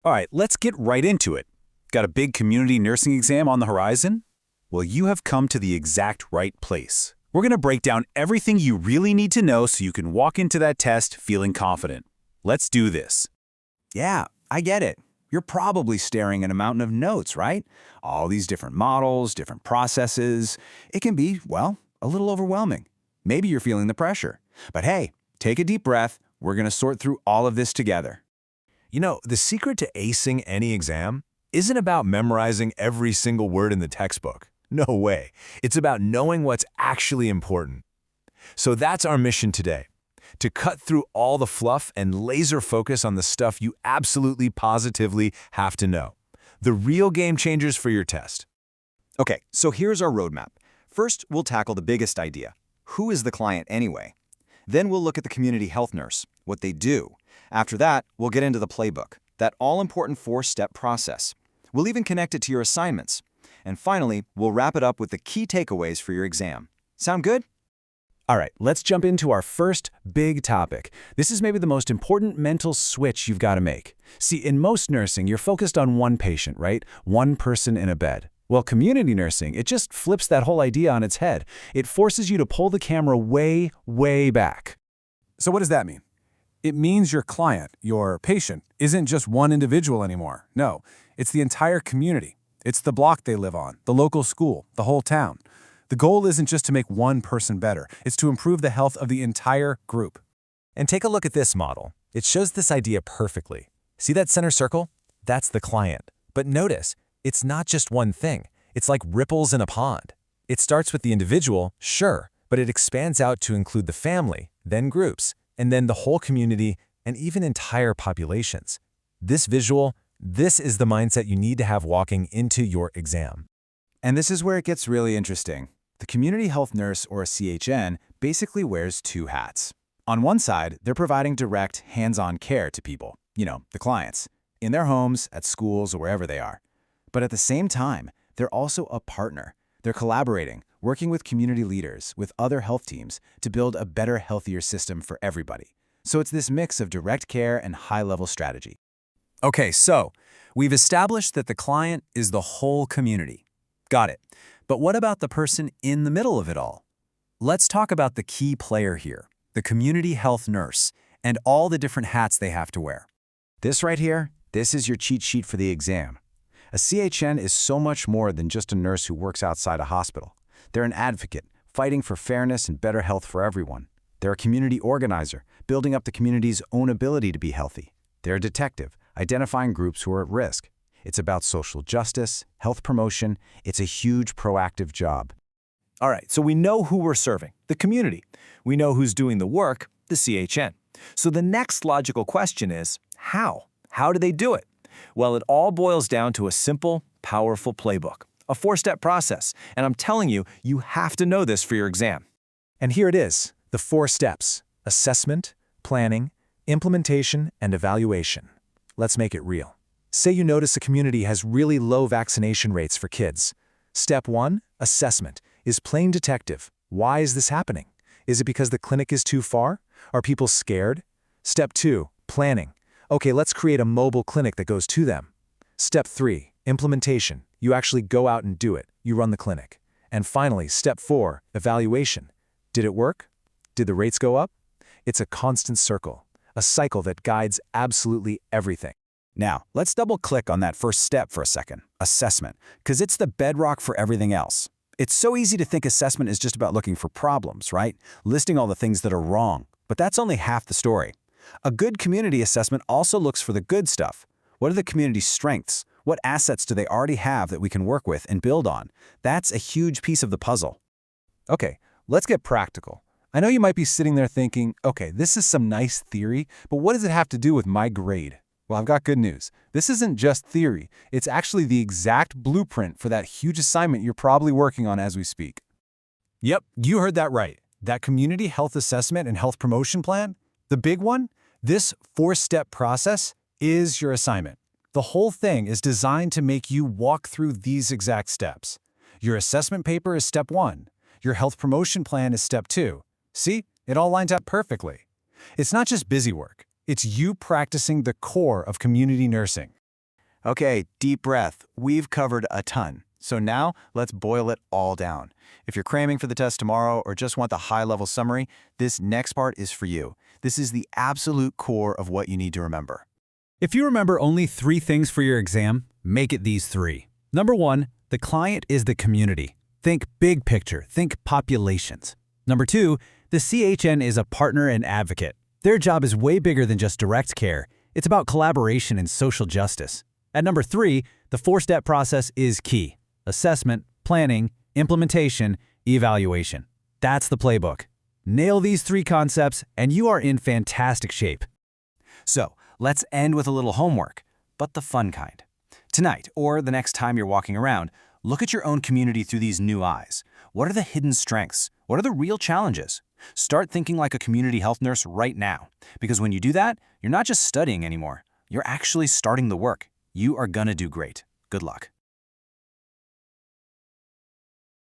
All right, let's get right into it. Got a big community nursing exam on the horizon? Well, you have come to the exact right place. We're going to break down everything you really need to know so you can walk into that test feeling confident. Let's do this. Yeah, I get it. You're probably staring at a mountain of notes, right? All these different models, different processes. It can be, well, a little overwhelming. Maybe you're feeling the pressure. But hey, take a deep breath. We're going to sort through all of this together. You know, the secret to acing any exam isn't about memorizing every single word in the textbook. No way. It's about knowing what's actually important. So that's our mission today, to cut through all the fluff and laser focus on the stuff you absolutely positively have to know. The real game changers for your test. Okay, so here's our roadmap. First, we'll tackle the biggest idea. Who is the client anyway? Then we'll look at the community health nurse, what they do. After that, we'll get into the playbook, that all-important 4-step process. We'll even connect it to your assignments. And finally, we'll wrap it up with the key takeaways for your exam. Sound good? All right, let's jump into our first big topic. This is maybe the most important mental switch you've got to make. See, in most nursing, you're focused on one patient, right? One person in a bed. Well, community nursing, it just flips that whole idea on its head. It forces you to pull the camera way, way back. So what does that mean? It means your client, your patient, isn't just one individual anymore. No, it's the entire community. It's the block they live on, the local school, the whole town. The goal isn't just to make one person better. It's to improve the health of the entire group. And take a look at this model. It shows this idea perfectly. See that center circle? That's the client. But notice, it's not just one thing. It's like ripples in a pond. It starts with the individual, sure, but it expands out to include the family, then groups, and then the whole community, and even entire populations. This visual, this is the mindset you need to have walking into your exam. And this is where it gets really interesting. The community health nurse, or a CHN, basically wears two hats. On one side, they're providing direct, hands-on care to people, the clients, in their homes, at schools, or wherever they are. But at the same time, they're also a partner. They're collaborating, working with community leaders, with other health teams, to build a better, healthier system for everybody. So it's this mix of direct care and high-level strategy. Okay, so we've established that the client is the whole community. Got it. But what about the person in the middle of it all? Let's talk about the key player here, the community health nurse, and all the different hats they have to wear. This right here, this is your cheat sheet for the exam. A CHN is so much more than just a nurse who works outside a hospital. They're an advocate, fighting for fairness and better health for everyone. They're a community organizer, building up the community's own ability to be healthy. They're a detective, identifying groups who are at risk. It's about social justice, health promotion. It's a huge proactive job. All right, so we know who we're serving, the community. We know who's doing the work, the CHN. So the next logical question is, how? How do they do it? Well, it all boils down to a simple, powerful playbook, a 4-step process. And I'm telling you, you have to know this for your exam. And here it is, the 4 steps: assessment, planning, implementation, and evaluation. Let's make it real. Say you notice a community has really low vaccination rates for kids. Step 1, assessment, is playing detective. Why is this happening? Is it because the clinic is too far? Are people scared? Step 2, planning. Okay, let's create a mobile clinic that goes to them. Step 3, implementation. You actually go out and do it. You run the clinic. And finally, step 4, evaluation. Did it work? Did the rates go up? It's a constant circle, a cycle that guides absolutely everything. Now, let's double-click on that first step for a second, assessment, because it's the bedrock for everything else. It's so easy to think assessment is just about looking for problems, right? Listing all the things that are wrong. But that's only half the story. A good community assessment also looks for the good stuff. What are the community's strengths? What assets do they already have that we can work with and build on? That's a huge piece of the puzzle. Okay, let's get practical. I know you might be sitting there thinking, okay, this is some nice theory, but what does it have to do with my grade? Well, I've got good news. This isn't just theory. It's actually the exact blueprint for that huge assignment you're probably working on as we speak. Yep, you heard that right. That community health assessment and health promotion plan, the big one, this 4-step process is your assignment. The whole thing is designed to make you walk through these exact steps. Your assessment paper is step 1. Your health promotion plan is step 2. See, it all lines up perfectly. It's not just busy work. It's you practicing the core of community nursing. Okay, deep breath. We've covered a ton. So now let's boil it all down. If you're cramming for the test tomorrow or just want the high-level summary, this next part is for you. This is the absolute core of what you need to remember. If you remember only 3 things for your exam, make it these 3. Number 1, the client is the community. Think big picture, think populations. Number 2, the CHN is a partner and advocate. Their job is way bigger than just direct care. It's about collaboration and social justice. At number 3, the 4-step process is key. Assessment, planning, implementation, evaluation. That's the playbook. Nail these 3 concepts and you are in fantastic shape. So, let's end with a little homework, but the fun kind. Tonight, or the next time you're walking around, look at your own community through these new eyes. What are the hidden strengths? What are the real challenges? Start thinking like a community health nurse right now, because when you do that, you're not just studying anymore. You're actually starting the work. You are gonna do great. Good luck.